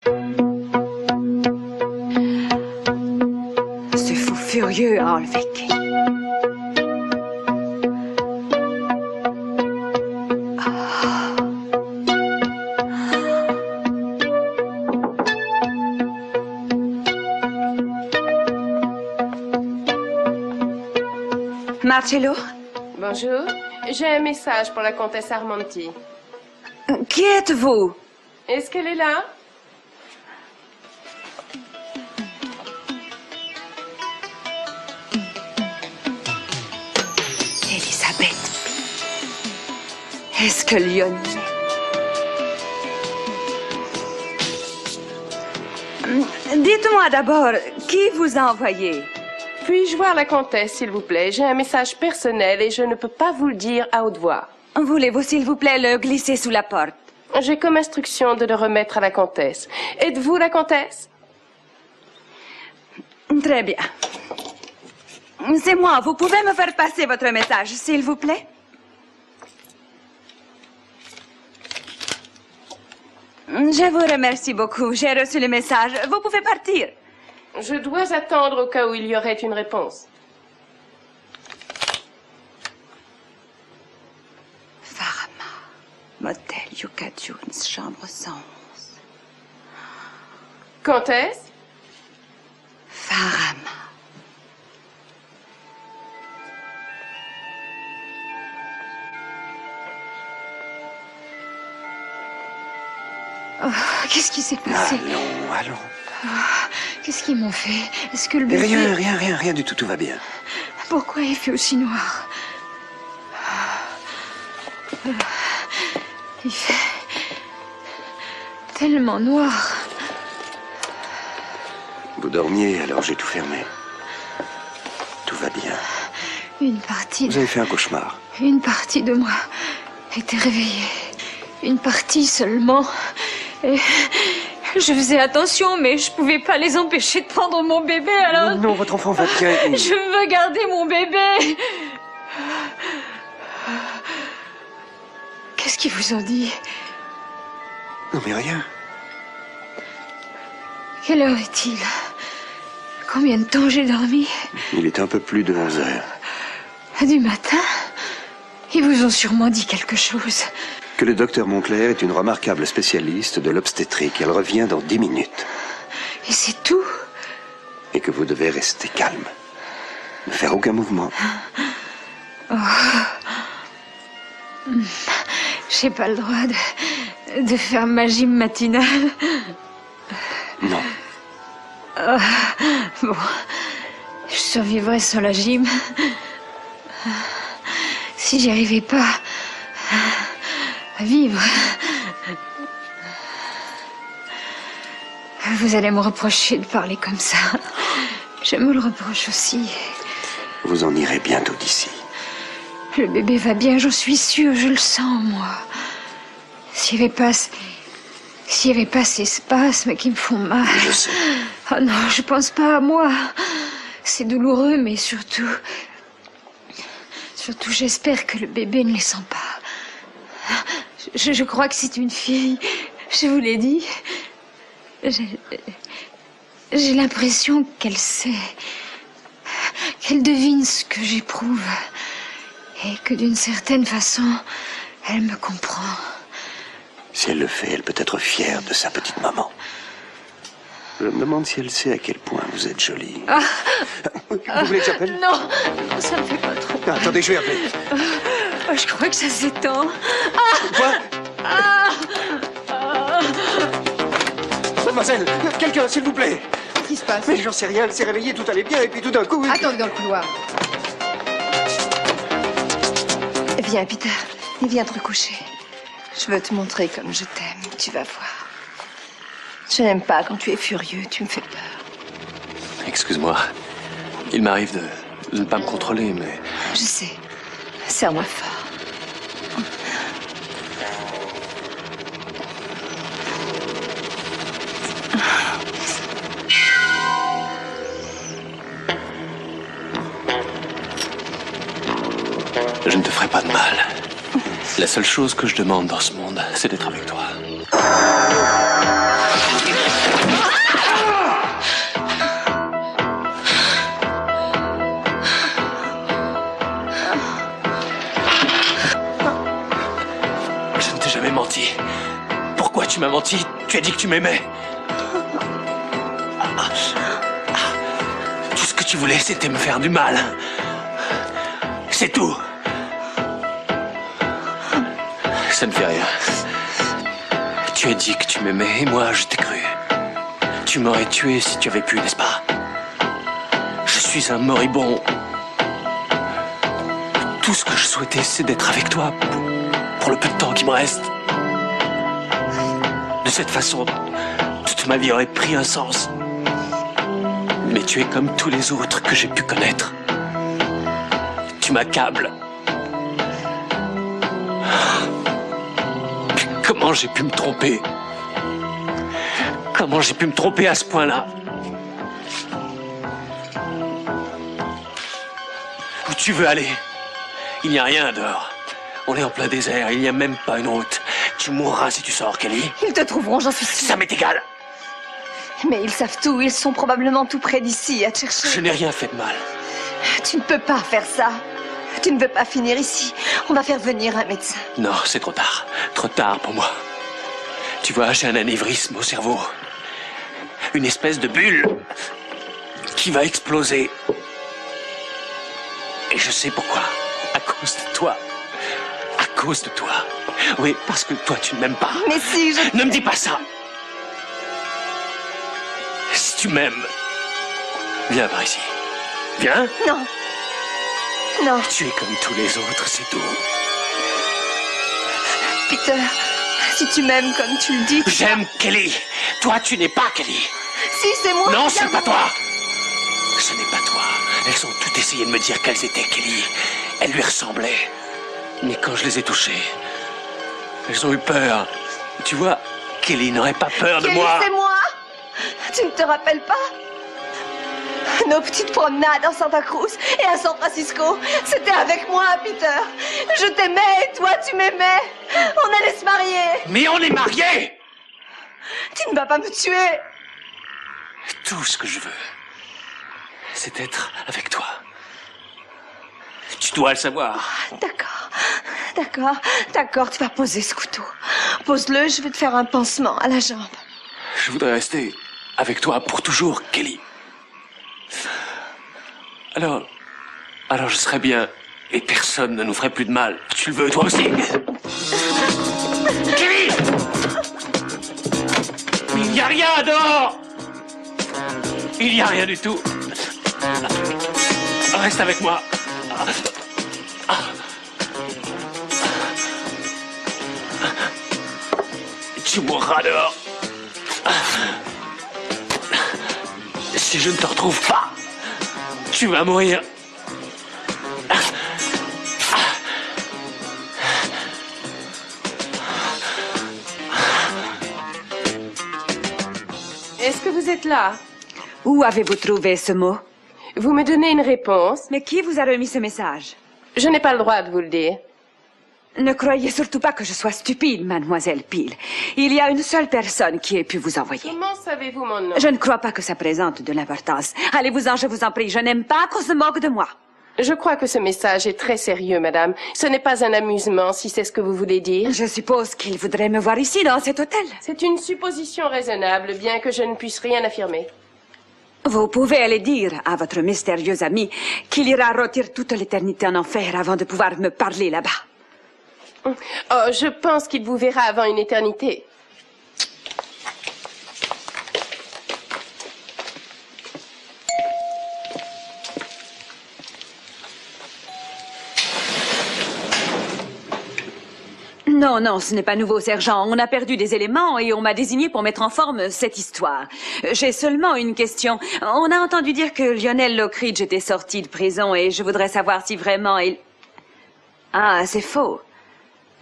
Ce fou furieux a enlevé Kay. Marcello? Bonjour. J'ai un message pour la comtesse Armanti. Qui êtes-vous? Est-ce qu'elle est là? Elisabeth. Est-ce que Lyon... Dites-moi d'abord, qui vous a envoyé? Puis-je voir la comtesse, s'il vous plaît? J'ai un message personnel et je ne peux pas vous le dire à haute voix. Voulez-vous, s'il vous plaît, le glisser sous la porte? J'ai comme instruction de le remettre à la comtesse. Êtes-vous la comtesse? Très bien. C'est moi. Vous pouvez me faire passer votre message, s'il vous plaît? Je vous remercie beaucoup. J'ai reçu le message. Vous pouvez partir. Je dois attendre au cas où il y aurait une réponse. Farama, motel Yucca Dunes, chambre 111. Comtesse? Farama. Oh, qu'est-ce qui s'est passé? Allons. Qu'est-ce qu'ils m'ont fait? Est-ce que le bébé... Rien du tout, tout va bien. Pourquoi il fait aussi noir? Il fait tellement noir. Vous dormiez, alors j'ai tout fermé. Tout va bien. Une partie... Vous avez fait un cauchemar. Une partie de moi était réveillée. Une partie seulement. Et... je faisais attention, mais je pouvais pas les empêcher de prendre mon bébé, alors... Non, votre enfant va bien. Je veux garder mon bébé. Qu'est-ce qu'ils vous ont dit? Non, mais rien. Quelle heure est-il? Combien de temps j'ai dormi? Il est un peu plus de 11 heures. Du matin? Ils vous ont sûrement dit quelque chose. Que le docteur Moncler est une remarquable spécialiste de l'obstétrique. Elle revient dans 10 minutes. Et c'est tout? Et que vous devez rester calme. Ne faire aucun mouvement. Oh. J'ai pas le droit de faire ma gym matinale. Non. Oh. Bon. Je survivrai sans la gym. Si j'y arrivais pas à vivre. Vous allez me reprocher de parler comme ça. Je me le reproche aussi. Vous en irez bientôt d'ici. Le bébé va bien, j'en suis sûre, je le sens, moi. S'il n'y avait pas ces spasmes qui me font mal. Je sais. Oh non, je pense pas à moi. C'est douloureux, mais surtout... Surtout, j'espère que le bébé ne les sent pas. Je crois que c'est une fille. Je vous l'ai dit. J'ai l'impression qu'elle sait. Qu'elle devine ce que j'éprouve. Et que d'une certaine façon, elle me comprend. Si elle le fait, elle peut être fière de sa petite maman. Je me demande si elle sait à quel point vous êtes jolie. Ah. Vous voulez que j'appelle? Non, ça me fait pas trop. Ah, attendez, je vais appeler. Je crois que ça s'étend. Quoi? Ah. Mademoiselle, quelqu'un, s'il vous plaît. Qu'est-ce qui se passe? Mais j'en sais rien, elle s'est réveillée, tout allait bien, et puis tout d'un coup... Attendez dans le couloir. Viens, Peter. Et viens te recoucher. Je veux te montrer comme je t'aime. Tu vas voir. Je n'aime pas quand tu es furieux. Tu me fais peur. Excuse-moi. Il m'arrive de ne pas me contrôler, mais... Je sais. Serre-moi fort. Je ne te ferai pas de mal. La seule chose que je demande dans ce monde, c'est d'être avec toi. m'as menti. Tu as dit que tu m'aimais. Tout ce que tu voulais, c'était me faire du mal. C'est tout. Ça ne fait rien. Tu as dit que tu m'aimais et moi, je t'ai cru. Tu m'aurais tué si tu avais pu, n'est-ce pas? Je suis un moribond. Tout ce que je souhaitais, c'est d'être avec toi pour le peu de temps qui me reste. De cette façon, toute ma vie aurait pris un sens. Mais tu es comme tous les autres que j'ai pu connaître. Tu m'accables. Comment j'ai pu me tromper? Comment j'ai pu me tromper à ce point-là? Où tu veux aller? Il n'y a rien dehors. On est en plein désert, il n'y a même pas une route. Tu mourras si tu sors, Kelly. Ils te trouveront, j'en suis sûre. Ça m'est égal. Mais ils savent tout, ils sont probablement tout près d'ici à te chercher. Je n'ai rien fait de mal. Tu ne peux pas faire ça. Tu ne veux pas finir ici. On va faire venir un médecin. Non, c'est trop tard. Trop tard pour moi. Tu vois, j'ai un anévrisme au cerveau. Une espèce de bulle qui va exploser. Et je sais pourquoi. À cause de toi. À cause de toi. Oui, parce que toi, tu ne m'aimes pas. Mais si, je... Ne me dis pas ça. Si tu m'aimes, viens par ici. Viens. Non. Non. Tu es comme tous les autres, c'est tout. Peter, si tu m'aimes comme tu le dis... J'aime Kelly. Toi, tu n'es pas Kelly. Si, c'est moi. Non, c'est pas toi. Ce n'est pas toi. Elles ont toutes essayé de me dire qu'elles étaient Kelly. Elles lui ressemblaient. Mais quand je les ai touchées, elles ont eu peur. Tu vois, Kelly n'aurait pas peur de Kelly, moi. c'est moi. Tu ne te rappelles pas? Nos petites promenades à Santa Cruz et à San Francisco, c'était avec moi, Peter. Je t'aimais et toi, tu m'aimais. On allait se marier. Mais on est mariés. Tu ne vas pas me tuer. Tout ce que je veux, c'est être avec toi. Tu dois le savoir. D'accord, d'accord, d'accord. Tu vas poser ce couteau. Pose-le, je vais te faire un pansement à la jambe. Je voudrais rester avec toi pour toujours, Kelly. Alors je serais bien et personne ne nous ferait plus de mal. Tu le veux, toi aussi? Kelly! Il n'y a rien dehors! Il n'y a rien du tout. Reste avec moi. Tu mourras dehors. Si je ne te retrouve pas, tu vas mourir. Est-ce que vous êtes là? Où avez-vous trouvé ce mot? Vous me donnez une réponse. Mais qui vous a remis ce message? Je n'ai pas le droit de vous le dire. Ne croyez surtout pas que je sois stupide, mademoiselle Peel. Il y a une seule personne qui ait pu vous envoyer. Comment savez-vous mon nom? Je ne crois pas que ça présente de l'importance. Allez-vous-en, je vous en prie. Je n'aime pas qu'on se moque de moi. Je crois que ce message est très sérieux, madame. Ce n'est pas un amusement, si c'est ce que vous voulez dire. Je suppose qu'il voudrait me voir ici, dans cet hôtel. C'est une supposition raisonnable, bien que je ne puisse rien affirmer. Vous pouvez aller dire à votre mystérieux ami qu'il ira rôtir toute l'éternité en enfer avant de pouvoir me parler là-bas. Oh, je pense qu'il vous verra avant une éternité. Non, non, ce n'est pas nouveau, sergent. On a perdu des éléments et on m'a désigné pour mettre en forme cette histoire. J'ai seulement une question. On a entendu dire que Lionel Lockridge était sorti de prison et je voudrais savoir si vraiment il... Ah, c'est faux.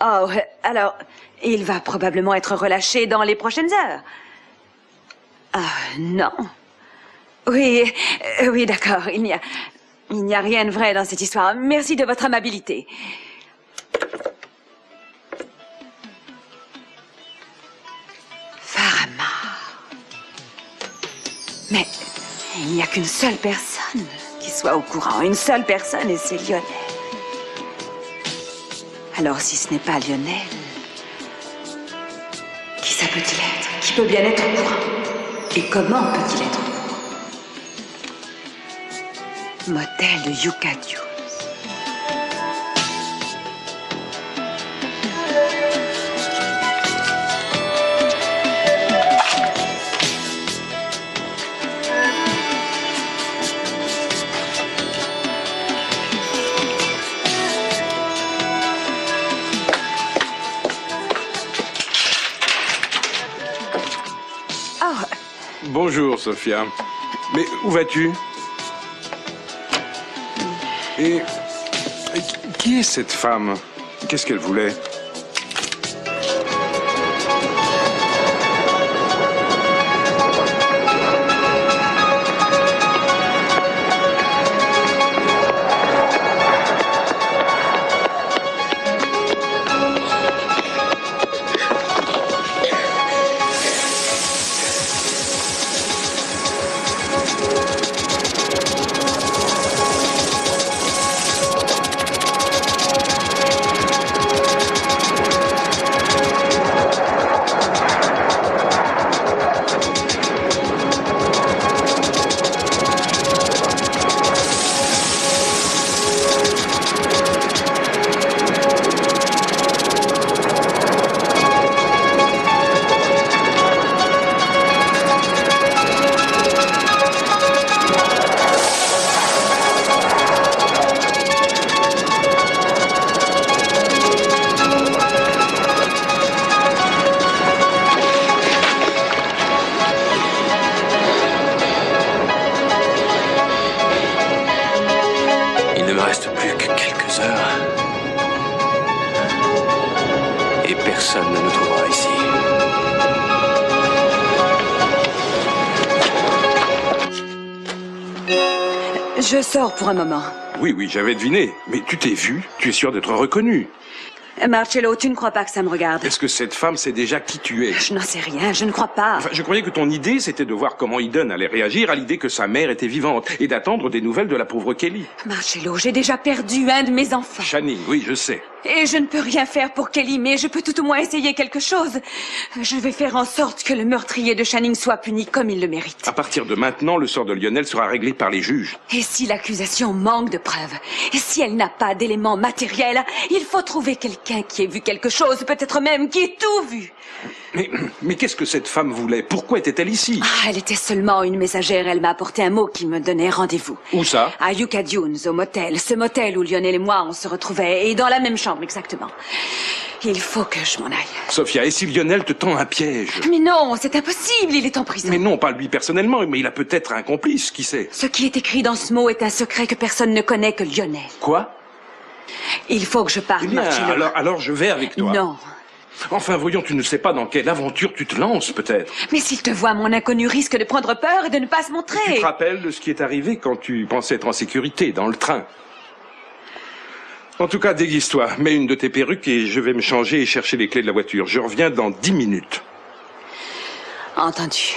Oh, alors, il va probablement être relâché dans les prochaines heures. Ah, non. Oui, oui, d'accord. Il n'y a rien de vrai dans cette histoire. Merci de votre amabilité. Mais il n'y a qu'une seule personne qui soit au courant. Une seule personne et c'est Lionel. Alors si ce n'est pas Lionel, qui ça peut-il être? Qui peut bien être au courant? Et comment peut-il être au courant? Motel de Yucca Dunes. Bonjour, Sophia. Mais où vas-tu? Et qui est cette femme? Qu'est-ce qu'elle voulait? Personne ne nous trouvera ici. Je sors pour un moment. Oui, j'avais deviné. Mais tu t'es vu? Tu es sûr d'être reconnu? Marcello, tu ne crois pas que ça me regarde? Est-ce que cette femme sait déjà qui tu es? Je n'en sais rien, je ne crois pas. Enfin, je croyais que ton idée, c'était de voir comment Eden allait réagir à l'idée que sa mère était vivante et d'attendre des nouvelles de la pauvre Kelly. Marcello, j'ai déjà perdu un de mes enfants. Channing, oui, je sais. Et je ne peux rien faire pour Kelly, mais je peux tout au moins essayer quelque chose. Je vais faire en sorte que le meurtrier de Channing soit puni comme il le mérite. À partir de maintenant, le sort de Lionel sera réglé par les juges. Et si l'accusation manque de preuves, et si elle n'a pas d'éléments matériels, il faut trouver quelqu'un qui ait vu quelque chose, peut-être même qui ait tout vu. Mais qu'est-ce que cette femme voulait? Pourquoi était-elle ici? Elle était seulement une messagère. Elle m'a apporté un mot qui me donnait rendez-vous. Où ça? À Yucca Dunes, au motel. Ce motel où Lionel et moi, on se retrouvait. Et dans la même chambre, exactement. Il faut que je m'en aille. Sophia, et si Lionel te tend un piège? Mais non, c'est impossible. Il est en prison. Mais non, pas lui personnellement, mais il a peut-être un complice, qui sait? Ce qui est écrit dans ce mot est un secret que personne ne connaît que Lionel. Quoi? Il faut que je parte, Eh bien, Marcello. alors je vais avec toi. Non. Enfin, voyons, tu ne sais pas dans quelle aventure tu te lances, peut-être. Mais s'il te voit, mon inconnu risque de prendre peur et de ne pas se montrer. Tu te rappelles de ce qui est arrivé quand tu pensais être en sécurité, dans le train? En tout cas, déguise-toi, mets une de tes perruques et je vais me changer et chercher les clés de la voiture. Je reviens dans 10 minutes. Entendu.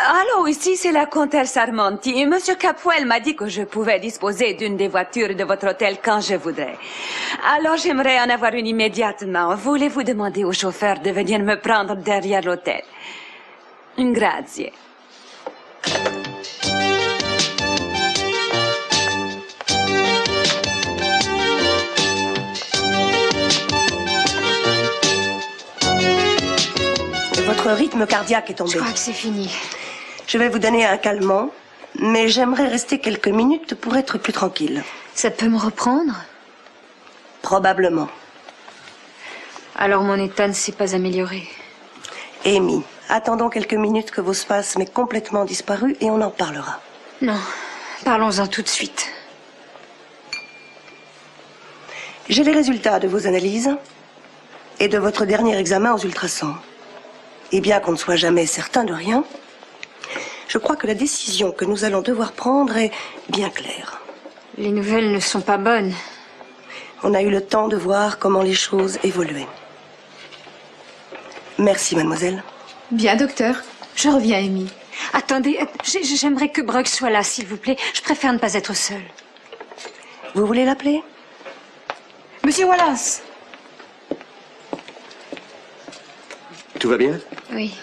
Allô, ici c'est la comtesse Armonti. Monsieur Capuel m'a dit que je pouvais disposer d'une des voitures de votre hôtel quand je voudrais. Alors j'aimerais en avoir une immédiatement. Voulez-vous demander au chauffeur de venir me prendre derrière l'hôtel? Grazie. Votre rythme cardiaque est tombé. Je crois que c'est fini. Je vais vous donner un calmant, mais j'aimerais rester quelques minutes pour être plus tranquille. Ça peut me reprendre? Probablement. Alors mon état ne s'est pas amélioré. Amy, attendons quelques minutes que vos spasmes aient complètement disparu et on en parlera. Non, parlons-en tout de suite. J'ai les résultats de vos analyses et de votre dernier examen aux ultrasons. Et bien qu'on ne soit jamais certain de rien, je crois que la décision que nous allons devoir prendre est bien claire. Les nouvelles ne sont pas bonnes. On a eu le temps de voir comment les choses évoluaient. Merci, mademoiselle. Bien, docteur. Je reviens, Amy. Attendez, j'aimerais que Brooke soit là, s'il vous plaît. Je préfère ne pas être seule. Vous voulez l'appeler? Monsieur Wallace! Tout va bien? Oui.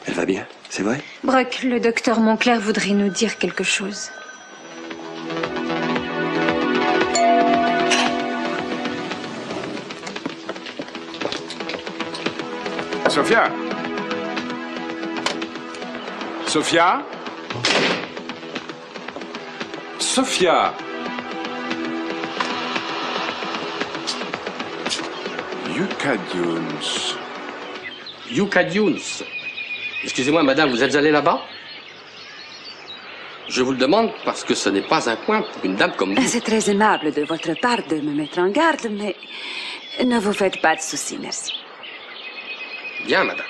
Elle va bien, c'est vrai? Brooke, le docteur Moncler voudrait nous dire quelque chose. Sophia? Sophia? Sophia? Yucca Dunes. Yucca Dunes. Excusez-moi, madame, vous êtes allée là-bas? Je vous le demande parce que ce n'est pas un coin pour une dame comme vous. C'est très aimable de votre part de me mettre en garde, mais ne vous faites pas de soucis, merci. Bien, madame.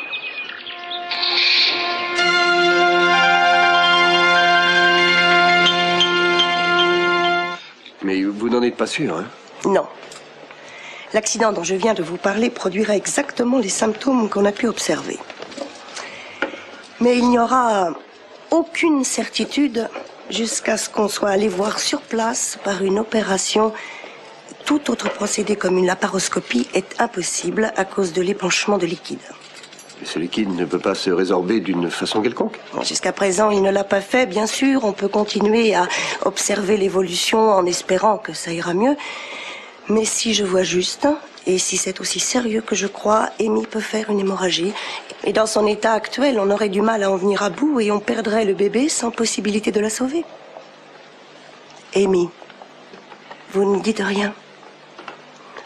Mais vous n'en êtes pas sûr, hein? Non. L'accident dont je viens de vous parler produira exactement les symptômes qu'on a pu observer. Mais il n'y aura aucune certitude jusqu'à ce qu'on soit allé voir sur place par une opération. Tout autre procédé comme une laparoscopie est impossible à cause de l'épanchement de liquide. Mais ce liquide ne peut pas se résorber d'une façon quelconque? Jusqu'à présent, il ne l'a pas fait, bien sûr. On peut continuer à observer l'évolution en espérant que ça ira mieux. Mais si je vois juste, et si c'est aussi sérieux que je crois, Amy peut faire une hémorragie. Et dans son état actuel, on aurait du mal à en venir à bout et on perdrait le bébé sans possibilité de la sauver. Amy, vous ne dites rien.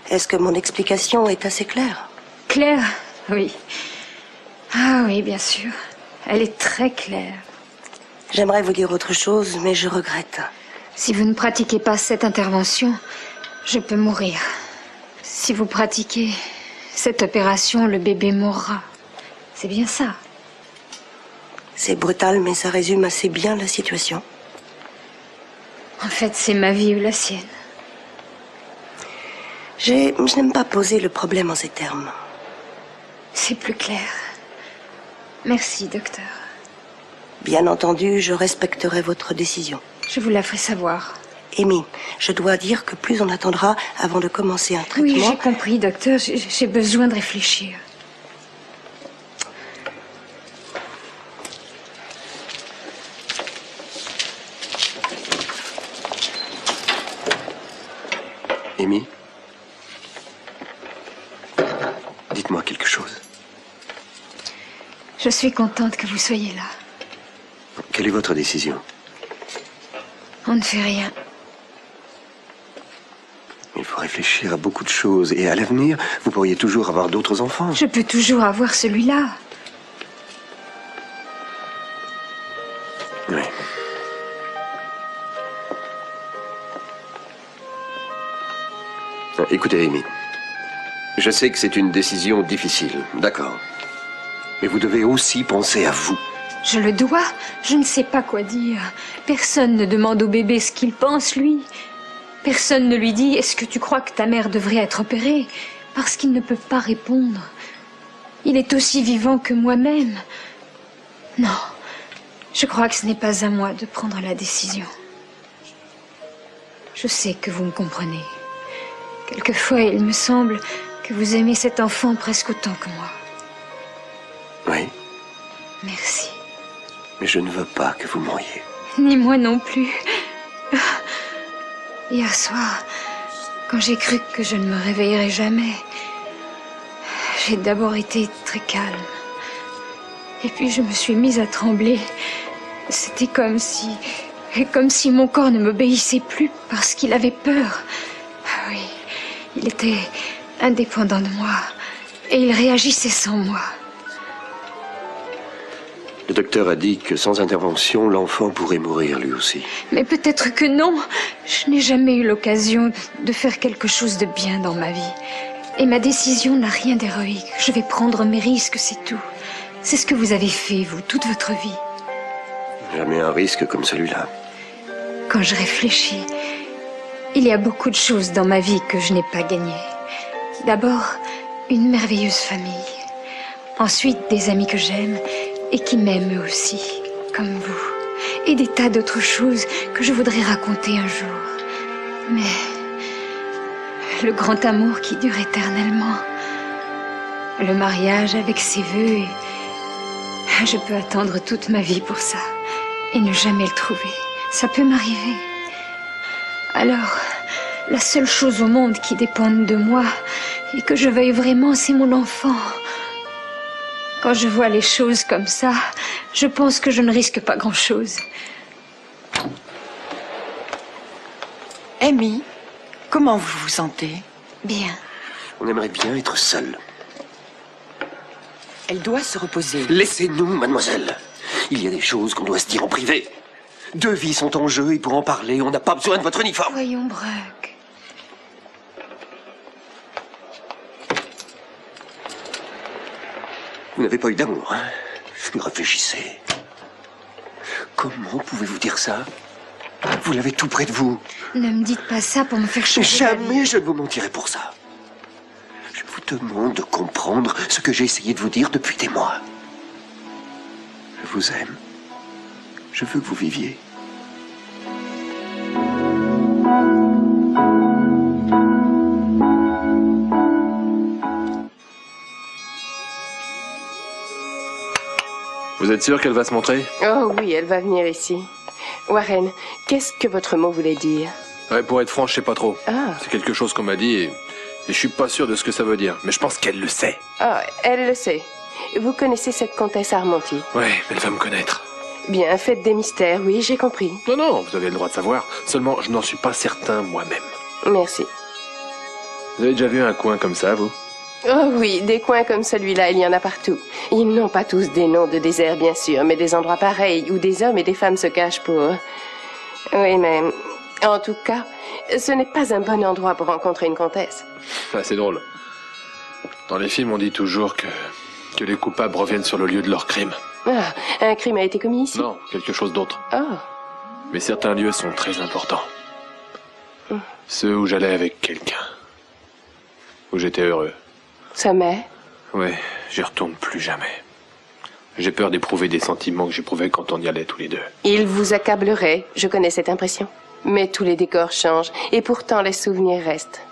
Est-ce que mon explication est assez claire? Claire? Oui. Ah oui, bien sûr. Elle est très claire. J'aimerais vous dire autre chose, mais je regrette. Si vous ne pratiquez pas cette intervention, je peux mourir. Si vous pratiquez cette opération, le bébé mourra. C'est bien ça. C'est brutal, mais ça résume assez bien la situation. En fait, c'est ma vie ou la sienne. Je n'aime pas poser le problème en ces termes. C'est plus clair. Merci, docteur. Bien entendu, je respecterai votre décision. Je vous la ferai savoir. Amy, je dois dire que plus on attendra avant de commencer un traitement... Oui, j'ai compris, docteur. J'ai besoin de réfléchir. Amy? Dites-moi quelque chose. Je suis contente que vous soyez là. Quelle est votre décision? On ne fait rien. Il faut réfléchir à beaucoup de choses. Et à l'avenir, vous pourriez toujours avoir d'autres enfants. Je peux toujours avoir celui-là. Oui. Écoutez, Amy. Je sais que c'est une décision difficile, d'accord. Mais vous devez aussi penser à vous. Je le dois. Je ne sais pas quoi dire. Personne ne demande au bébé ce qu'il pense, lui. Personne ne lui dit « Est-ce que tu crois que ta mère devrait être opérée ?» Parce qu'il ne peut pas répondre. Il est aussi vivant que moi-même. Non, je crois que ce n'est pas à moi de prendre la décision. Je sais que vous me comprenez. Quelquefois, il me semble que vous aimez cet enfant presque autant que moi. Oui. Merci. Mais je ne veux pas que vous mouriez. Ni moi non plus. Hier soir, quand j'ai cru que je ne me réveillerais jamais, j'ai d'abord été très calme. Et puis je me suis mise à trembler. C'était comme si mon corps ne m'obéissait plus parce qu'il avait peur. Ah oui, il était indépendant de moi et il réagissait sans moi. Le docteur a dit que sans intervention, l'enfant pourrait mourir lui aussi. Mais peut-être que non. Je n'ai jamais eu l'occasion de faire quelque chose de bien dans ma vie. Et ma décision n'a rien d'héroïque. Je vais prendre mes risques, c'est tout. C'est ce que vous avez fait, vous, toute votre vie. Jamais un risque comme celui-là. Quand je réfléchis, il y a beaucoup de choses dans ma vie que je n'ai pas gagnées. D'abord, une merveilleuse famille. Ensuite, des amis que j'aime. et qui m'aiment eux aussi, comme vous. Et des tas d'autres choses que je voudrais raconter un jour. Mais le grand amour qui dure éternellement, le mariage avec ses vœux, je peux attendre toute ma vie pour ça et ne jamais le trouver. Ça peut m'arriver. Alors, la seule chose au monde qui dépende de moi et que je veuille vraiment, c'est mon enfant. Quand je vois les choses comme ça, je pense que je ne risque pas grand-chose. Amy, comment vous vous sentez? Bien. On aimerait bien être seuls. Elle doit se reposer. Laissez-nous, mademoiselle. Il y a des choses qu'on doit se dire en privé. 2 vies sont en jeu et pour en parler, on n'a pas besoin de votre uniforme. Voyons, Brooke. Vous n'avez pas eu d'amour, hein? Réfléchissez. Comment pouvez-vous dire ça? Vous l'avez tout près de vous. Ne me dites pas ça pour me faire changer d'avis. Jamais je ne vous mentirai pour ça. Je vous demande de comprendre ce que j'ai essayé de vous dire depuis des mois. Je vous aime. Je veux que vous viviez. Vous êtes sûr qu'elle va se montrer? Oh oui, elle va venir ici. Warren, qu'est-ce que votre mot voulait dire? Ouais, pour être franc, je sais pas trop. Ah. C'est quelque chose qu'on m'a dit et je suis pas sûr de ce que ça veut dire. Mais je pense qu'elle le sait. Ah, elle le sait. Vous connaissez cette comtesse Armonti? Ouais, elle va me connaître. Bien, faites des mystères, oui, j'ai compris. Non, non, vous avez le droit de savoir. Seulement, je n'en suis pas certain moi-même. Merci. Vous avez déjà vu un coin comme ça, vous? Oh oui, des coins comme celui-là, il y en a partout. Ils n'ont pas tous des noms de désert, bien sûr, mais des endroits pareils où des hommes et des femmes se cachent pour... Oui, mais... En tout cas, ce n'est pas un bon endroit pour rencontrer une comtesse. Ah, c'est drôle. Dans les films, on dit toujours que les coupables reviennent sur le lieu de leur crime. Ah, un crime a été commis ici? Non, quelque chose d'autre. Oh. Mais certains lieux sont très importants. Ceux où j'allais avec quelqu'un. Où j'étais heureux. Sommet? Ouais, j'y retourne plus jamais. J'ai peur d'éprouver des sentiments que j'éprouvais quand on y allait tous les deux. Il vous accablerait, je connais cette impression. Mais tous les décors changent, et pourtant les souvenirs restent.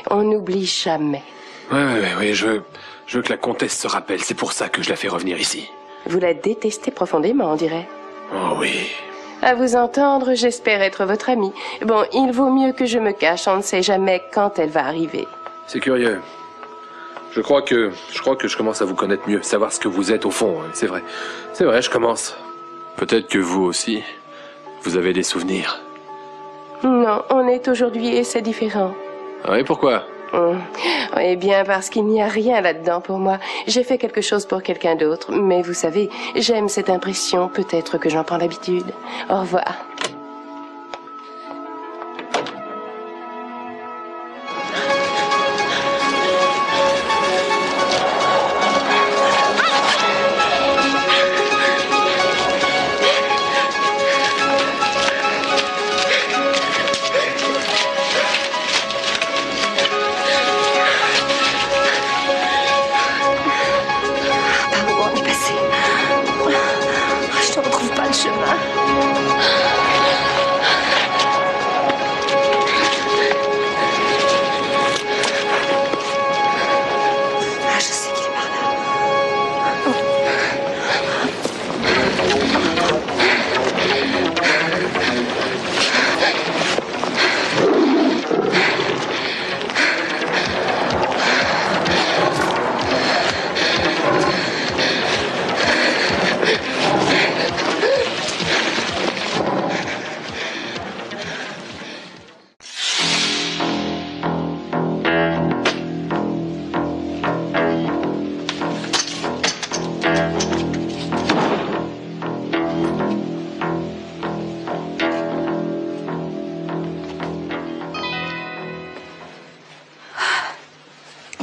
On n'oublie jamais. Ouais, je veux que la comtesse se rappelle, c'est pour ça que je la fais revenir ici. Vous la détestez profondément, on dirait. Oh oui. À vous entendre, j'espère être votre amie. Bon, il vaut mieux que je me cache, on ne sait jamais quand elle va arriver. C'est curieux. Je crois que je commence à vous connaître mieux, savoir ce que vous êtes au fond, c'est vrai. C'est vrai, je commence. Peut-être que vous aussi, vous avez des souvenirs. Non, on est aujourd'hui et c'est différent. Ah oui, pourquoi? Eh bien, parce qu'il n'y a rien là-dedans pour moi. J'ai fait quelque chose pour quelqu'un d'autre, mais vous savez, j'aime cette impression, peut-être que j'en prends l'habitude. Au revoir.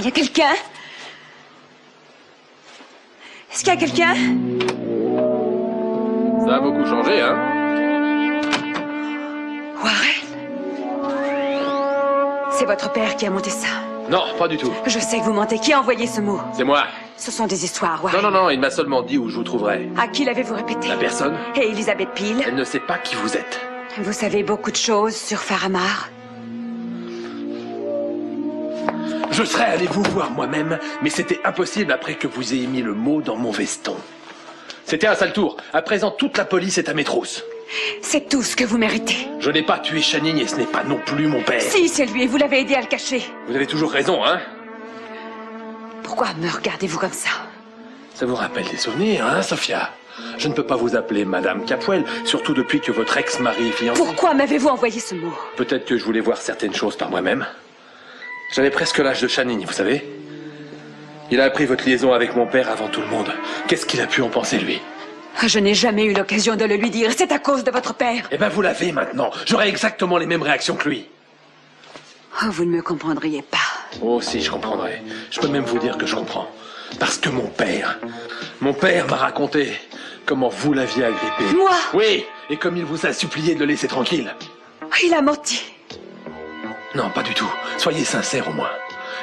Il y a quelqu'un? Est-ce qu'il y a quelqu'un? Ça a beaucoup changé, hein? Warren? C'est votre père qui a monté ça. Non, pas du tout. Je sais que vous mentez. Qui a envoyé ce mot? C'est moi. Ce sont des histoires, Warren. Non, il m'a seulement dit où je vous trouverais. À qui l'avez-vous répété? La personne. Et Elizabeth Peel? Elle ne sait pas qui vous êtes. Vous savez beaucoup de choses sur Faramar? Je serais allé vous voir moi-même, mais c'était impossible après que vous ayez mis le mot dans mon veston. C'était un sale tour. À présent, toute la police est à mes trousses. C'est tout ce que vous méritez. Je n'ai pas tué Channing et ce n'est pas non plus mon père. Si, c'est lui et vous l'avez aidé à le cacher. Vous avez toujours raison, hein? Pourquoi me regardez-vous comme ça? Ça vous rappelle des souvenirs, hein, Sophia? Je ne peux pas vous appeler Madame Capwell, surtout depuis que votre ex-mari est fiancé. Pourquoi m'avez-vous envoyé ce mot? Peut-être que je voulais voir certaines choses par moi-même. J'avais presque l'âge de Channing, vous savez. Il a appris votre liaison avec mon père avant tout le monde. Qu'est-ce qu'il a pu en penser, lui? Je n'ai jamais eu l'occasion de le lui dire. C'est à cause de votre père. Eh ben, vous l'avez maintenant. J'aurai exactement les mêmes réactions que lui. Oh, vous ne me comprendriez pas. Oh, si, je comprendrai. Je peux même vous dire que je comprends. Parce que mon père m'a raconté comment vous l'aviez agrippé. Moi? Oui, et comme il vous a supplié de le laisser tranquille. Il a menti. Non, pas du tout. Soyez sincère au moins.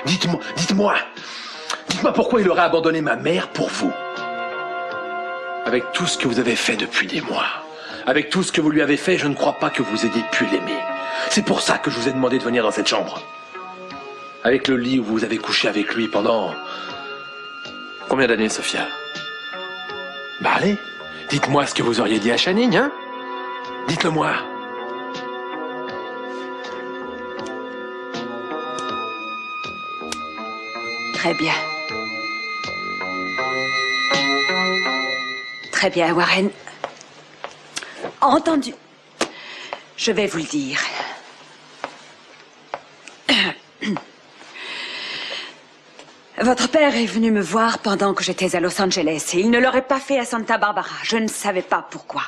Dites-moi pourquoi il aurait abandonné ma mère pour vous. Avec tout ce que vous avez fait depuis des mois, avec tout ce que vous lui avez fait, je ne crois pas que vous ayez pu l'aimer. C'est pour ça que je vous ai demandé de venir dans cette chambre. Avec le lit où vous avez couché avec lui pendant... Combien d'années, Sophia? Bah allez, dites-moi ce que vous auriez dit à Channing, hein? Dites-le-moi. Très bien. Très bien, Warren. Entendu. Je vais vous le dire. Votre père est venu me voir pendant que j'étais à Los Angeles et il ne l'aurait pas fait à Santa Barbara. Je ne savais pas pourquoi.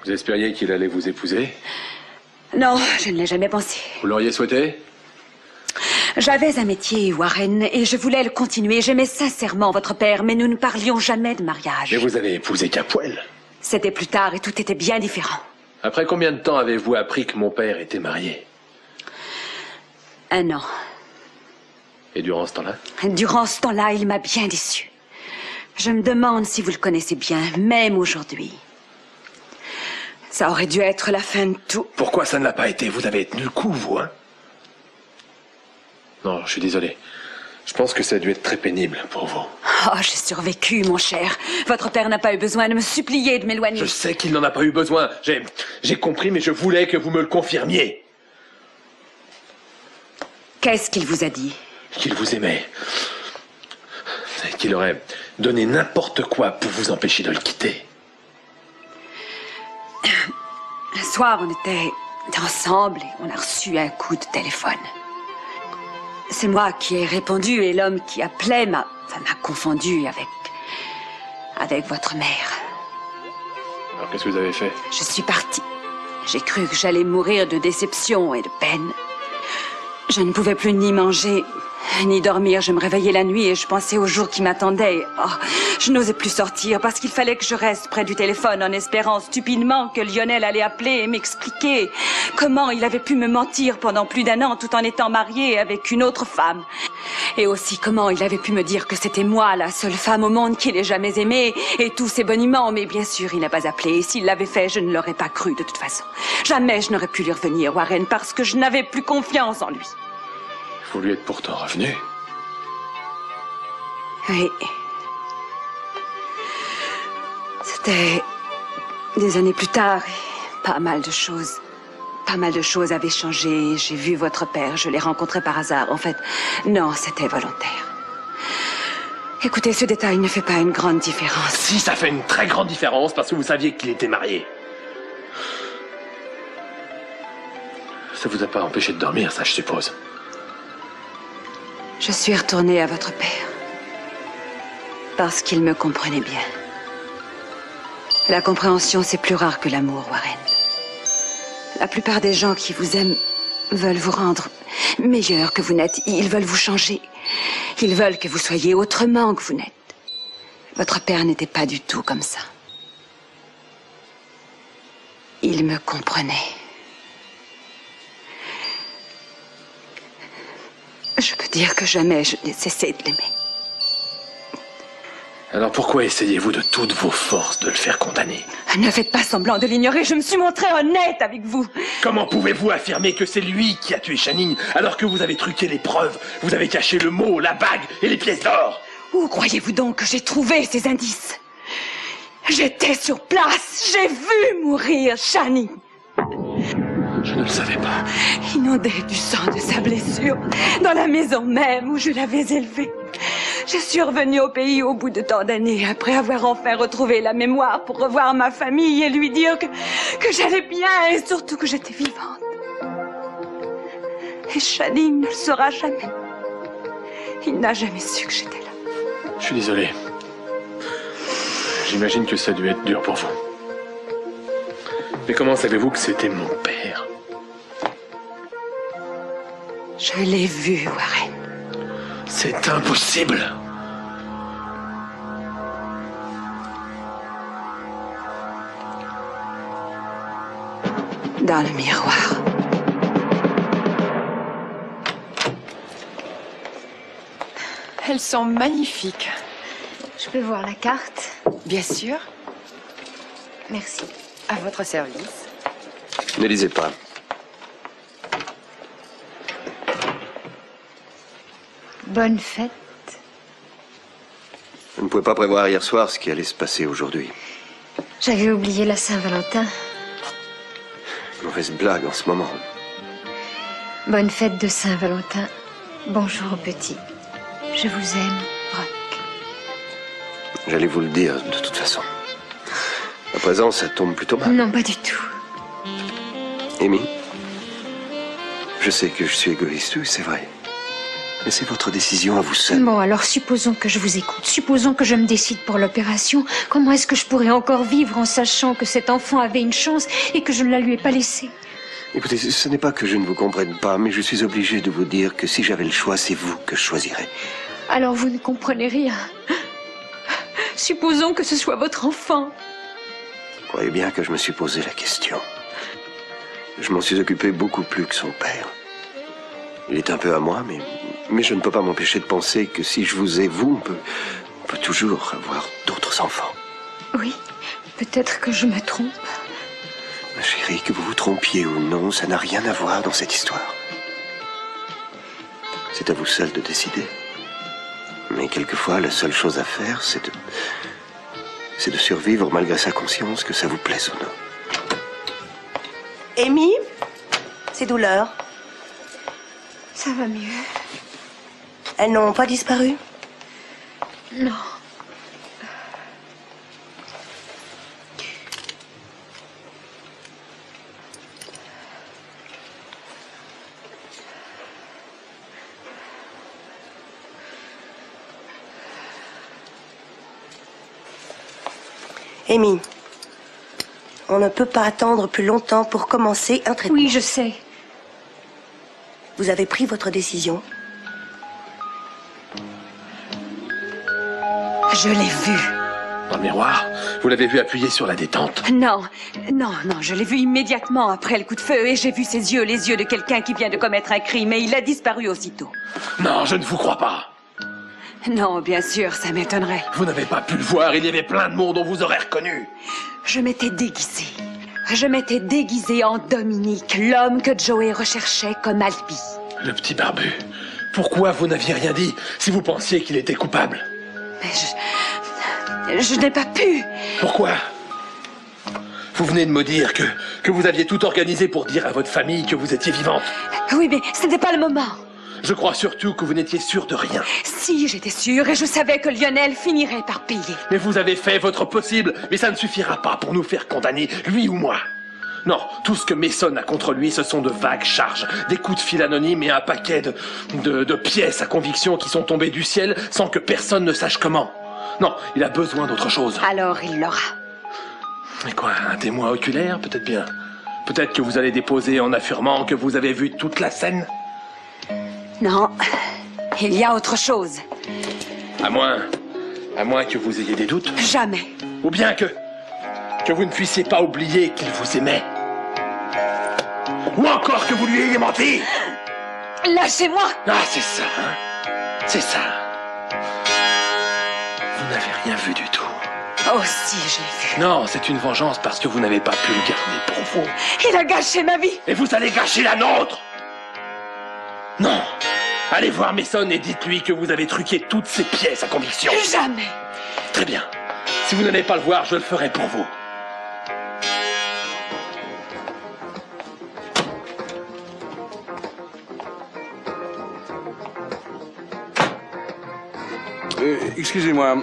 Vous espériez qu'il allait vous épouser? Non, je ne l'ai jamais pensé. Vous l'auriez souhaité? J'avais un métier, Warren, et je voulais le continuer. J'aimais sincèrement votre père, mais nous ne parlions jamais de mariage. Mais vous avez épousé Capwell. C'était plus tard et tout était bien différent. Après combien de temps avez-vous appris que mon père était marié? 1 an. Et durant ce temps-là? Durant ce temps-là, il m'a bien déçu. Je me demande si vous le connaissez bien, même aujourd'hui. Ça aurait dû être la fin de tout. Pourquoi ça ne l'a pas été? Vous avez tenu le coup, vous, hein? Non, je suis désolé. Je pense que ça a dû être très pénible pour vous. Oh, j'ai survécu, mon cher. Votre père n'a pas eu besoin de me supplier de m'éloigner. Je sais qu'il n'en a pas eu besoin. J'ai compris, mais je voulais que vous me le confirmiez. Qu'est-ce qu'il vous a dit? Qu'il vous aimait. Et qu'il aurait donné n'importe quoi pour vous empêcher de le quitter. Un soir, on était ensemble et on a reçu un coup de téléphone. C'est moi qui ai répondu et l'homme qui appelait m'a confondu avec votre mère. Alors qu'est-ce que vous avez fait? Je suis partie. J'ai cru que j'allais mourir de déception et de peine. Je ne pouvais plus ni manger, ni dormir. Je me réveillais la nuit et je pensais au jour qui m'attendait. Oh, je n'osais plus sortir parce qu'il fallait que je reste près du téléphone en espérant stupidement que Lionel allait appeler et m'expliquer comment il avait pu me mentir pendant plus d'1 an tout en étant marié avec une autre femme. Et aussi comment il avait pu me dire que c'était moi, la seule femme au monde qu'il ait jamais aimée, et tous ces boniments. Mais bien sûr, il n'a pas appelé. Et s'il l'avait fait, je ne l'aurais pas cru de toute façon. Jamais je n'aurais pu lui revenir, Warren, parce que je n'avais plus confiance en lui. Vous lui êtes pourtant revenu. Oui. C'était des années plus tard et pas mal de choses. Pas mal de choses avaient changé. J'ai vu votre père, je l'ai rencontré par hasard. En fait, non, c'était volontaire. Écoutez, ce détail ne fait pas une grande différence. Si, ça fait une très grande différence parce que vous saviez qu'il était marié. Ça vous a pas empêché de dormir, ça, je suppose. Je suis retournée à votre père. Parce qu'il me comprenait bien. La compréhension, c'est plus rare que l'amour, Warren. La plupart des gens qui vous aiment veulent vous rendre meilleur que vous n'êtes. Ils veulent vous changer. Ils veulent que vous soyez autrement que vous n'êtes. Votre père n'était pas du tout comme ça. Il me comprenait. Je peux dire que jamais je n'ai cessé de l'aimer. Alors pourquoi essayez-vous de toutes vos forces de le faire condamner? Ne faites pas semblant de l'ignorer, je me suis montrée honnête avec vous. Comment pouvez-vous affirmer que c'est lui qui a tué Channing alors que vous avez truqué les preuves? Vous avez caché le mot, la bague et les pièces d'or. Où croyez-vous donc que j'ai trouvé ces indices? J'étais sur place, j'ai vu mourir Channing. Je ne le savais pas. Inondé du sang de sa blessure, dans la maison même où je l'avais élevé. Je suis revenue au pays au bout de tant d'années, après avoir enfin retrouvé la mémoire pour revoir ma famille et lui dire que j'allais bien et surtout que j'étais vivante. Et Channing ne le saura jamais. Il n'a jamais su que j'étais là. Je suis désolé. J'imagine que ça a dû être dur pour vous. Mais comment savez-vous que c'était mon père? Je l'ai vu, Warren. C'est impossible. Dans le miroir. Elles sont magnifiques. Je peux voir la carte? Bien sûr, Merci. à votre service. Ne lisez pas. Bonne fête. Je ne pouvais pas prévoir hier soir ce qui allait se passer aujourd'hui. J'avais oublié la Saint-Valentin. Mauvaise blague en ce moment. Bonne fête de Saint-Valentin. Bonjour, petit. Je vous aime, Brock. J'allais vous le dire de toute façon. À présent, ça tombe plutôt mal. Non, pas du tout. Amy, je sais que je suis égoïste, oui, c'est vrai. Mais c'est votre décision à vous seul. Bon, alors supposons que je vous écoute. Supposons que je me décide pour l'opération. Comment est-ce que je pourrais encore vivre en sachant que cet enfant avait une chance et que je ne la lui ai pas laissée? Écoutez, ce n'est pas que je ne vous comprenne pas, mais je suis obligé de vous dire que si j'avais le choix, c'est vous que je choisirais. Alors vous ne comprenez rien. Supposons que ce soit votre enfant. Croyez bien que je me suis posé la question. Je m'en suis occupé beaucoup plus que son père. Il est un peu à moi, mais je ne peux pas m'empêcher de penser que si je vous ai, vous, on peut toujours avoir d'autres enfants. Oui, peut-être que je me trompe. Ma chérie, que vous vous trompiez ou non, ça n'a rien à voir dans cette histoire. C'est à vous seul de décider. Mais quelquefois, la seule chose à faire, c'est de survivre malgré sa conscience, que ça vous plaise ou non. Amy, ces douleurs, Ça va mieux. elles n'ont pas disparu? Non. Amy, on ne peut pas attendre plus longtemps pour commencer un traitement. Oui, je sais. Vous avez pris votre décision? Je l'ai vu. Dans le miroir, vous l'avez vu appuyer sur la détente. Non, je l'ai vu immédiatement après le coup de feu et j'ai vu ses yeux, les yeux de quelqu'un qui vient de commettre un crime et il a disparu aussitôt. Non, je ne vous crois pas. Non, bien sûr, ça m'étonnerait. Vous n'avez pas pu le voir, il y avait plein de monde, on vous aurait reconnu. Je m'étais déguisée. Je m'étais déguisée en Dominique, l'homme que Joey recherchait comme alibi. Le petit barbu, pourquoi vous n'aviez rien dit si vous pensiez qu'il était coupable? Mais je n'ai pas pu. Pourquoi? Vous venez de me dire que vous aviez tout organisé pour dire à votre famille que vous étiez vivante. Oui, mais ce n'était pas le moment. Je crois surtout que vous n'étiez sûr de rien. Si, j'étais sûre et je savais que Lionel finirait par payer. Mais vous avez fait votre possible, mais ça ne suffira pas pour nous faire condamner, lui ou moi. Non, tout ce que Mason a contre lui, ce sont de vagues charges, des coups de fil anonymes et un paquet de pièces à conviction qui sont tombées du ciel sans que personne ne sache comment. Non, il a besoin d'autre chose. Alors il l'aura. Mais quoi, un témoin oculaire, peut-être bien. Peut-être que vous allez déposer en affirmant que vous avez vu toute la scène. Non, il y a autre chose. À moins que vous ayez des doutes. Jamais. Ou bien que vous ne puissiez pas oublier qu'il vous aimait. Ou encore que vous lui ayez menti. Lâchez-moi! Ah, c'est ça, hein? C'est ça. Vous n'avez rien vu du tout. Oh si, j'ai vu. Non, c'est une vengeance parce que vous n'avez pas pu le garder pour vous. Il a gâché ma vie. Et vous allez gâcher la nôtre! Non! Allez voir Mason et dites-lui que vous avez truqué toutes ces pièces à conviction. Jamais. Très bien. Si vous n'allez pas le voir, je le ferai pour vous. Excusez-moi,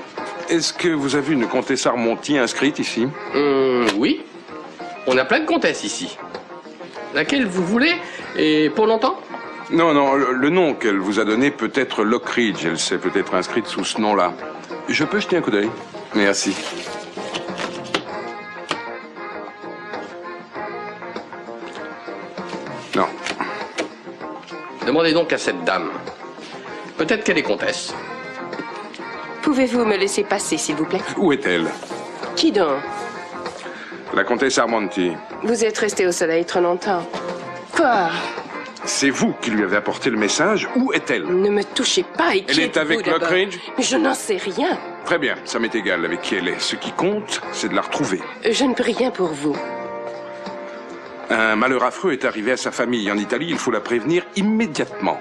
est-ce que vous avez une comtesse Armonti inscrite ici? Oui. On a plein de comtesses ici. Laquelle vous voulez? Et pour longtemps? Non, non, le nom qu'elle vous a donné peut être Lockridge. Elle s'est peut-être inscrite sous ce nom-là. Je peux jeter un coup d'œil? Merci. Non. Demandez donc à cette dame. Peut-être qu'elle est comtesse. Pouvez-vous me laisser passer, s'il vous plaît? Où est-elle? Qui donc? La comtesse Armonti. Vous êtes resté au soleil trop longtemps. Quoi? C'est vous qui lui avez apporté le message. Où est-elle? Ne me touchez pas et qui Elle est êtes-vous, avec d'abord? Lockridge? Mais je n'en sais rien. Très bien, ça m'est égal avec qui elle est. Ce qui compte, c'est de la retrouver. Je ne peux rien pour vous. Un malheur affreux est arrivé à sa famille. En Italie, il faut la prévenir immédiatement.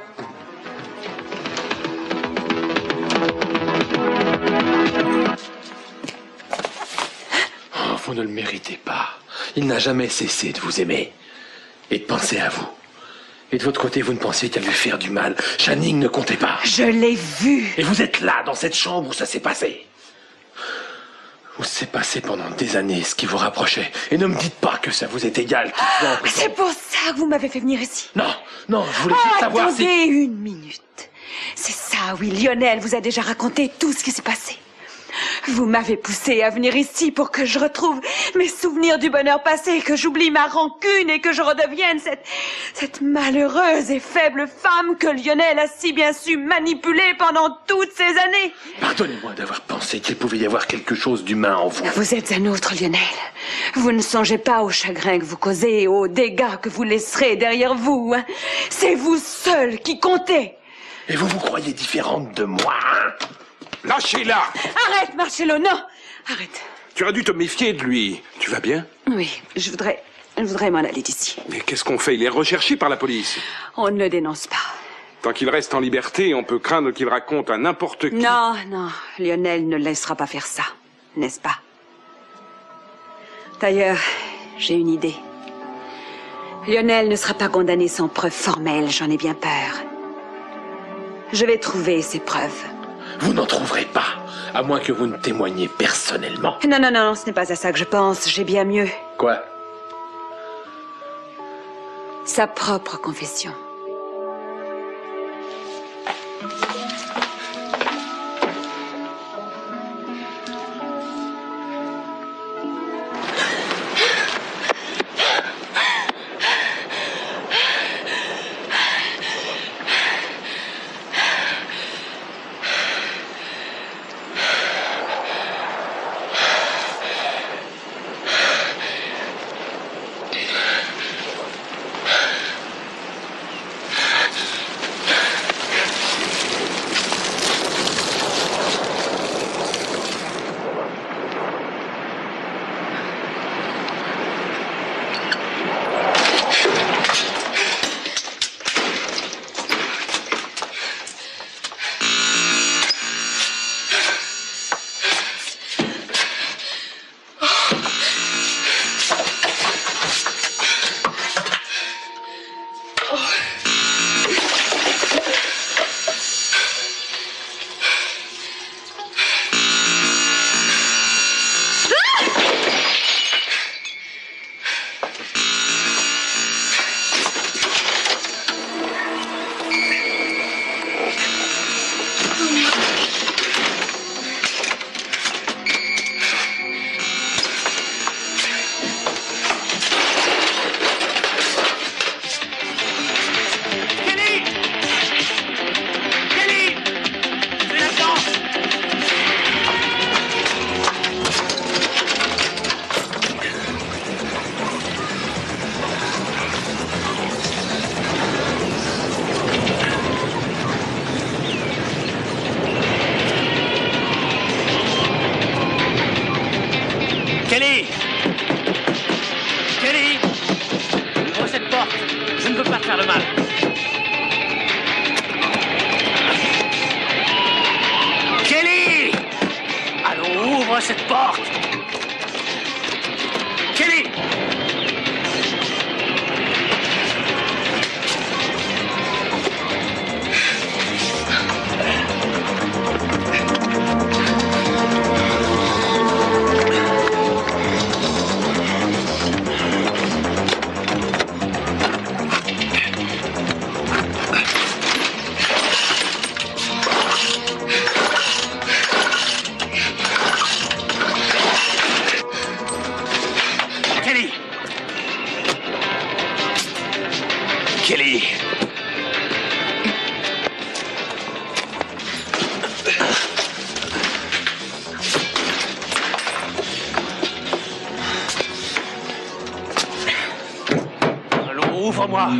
Oh, vous ne le méritez pas. Il n'a jamais cessé de vous aimer et de penser à vous. Et de votre côté, vous ne pensiez qu'à lui faire du mal. Channing ne comptait pas. Je l'ai vu. Et vous êtes là, dans cette chambre où ça s'est passé. Où s'est passé pendant des années ce qui vous rapprochait. Et ne me dites pas que ça vous est égal. C'est pour ça que vous m'avez fait venir ici. Non, non, je voulais juste savoir si... Attendez une minute. C'est ça, oui, Lionel vous a déjà raconté tout ce qui s'est passé. Vous m'avez poussé à venir ici pour que je retrouve mes souvenirs du bonheur passé, que j'oublie ma rancune et que je redevienne cette malheureuse et faible femme que Lionel a si bien su manipuler pendant toutes ces années. Pardonnez-moi d'avoir pensé qu'il pouvait y avoir quelque chose d'humain en vous. Vous êtes un autre, Lionel. Vous ne songez pas au chagrin que vous causez et aux dégâts que vous laisserez derrière vous. Hein. C'est vous seul qui comptez. Et vous vous croyez différente de moi, hein? Lâchez-la! Arrête, Marcello, non! Arrête. Tu aurais dû te méfier de lui. Tu vas bien? Oui, je voudrais m'en aller d'ici. Mais qu'est-ce qu'on fait? Il est recherché par la police. On ne le dénonce pas. Tant qu'il reste en liberté, on peut craindre qu'il raconte à n'importe qui. Non, non, Lionel ne laissera pas faire ça, n'est-ce pas? D'ailleurs, j'ai une idée. Lionel ne sera pas condamné sans preuve formelle, j'en ai bien peur. Je vais trouver ces preuves. Vous n'en trouverez pas, à moins que vous ne témoigniez personnellement. Non, non, non, ce n'est pas à ça que je pense, j'ai bien mieux. Quoi? Sa propre confession. faire le mal. Kelly! Allons, ouvre cette porte. Kelly! Kelly! Allons, ouvre-moi!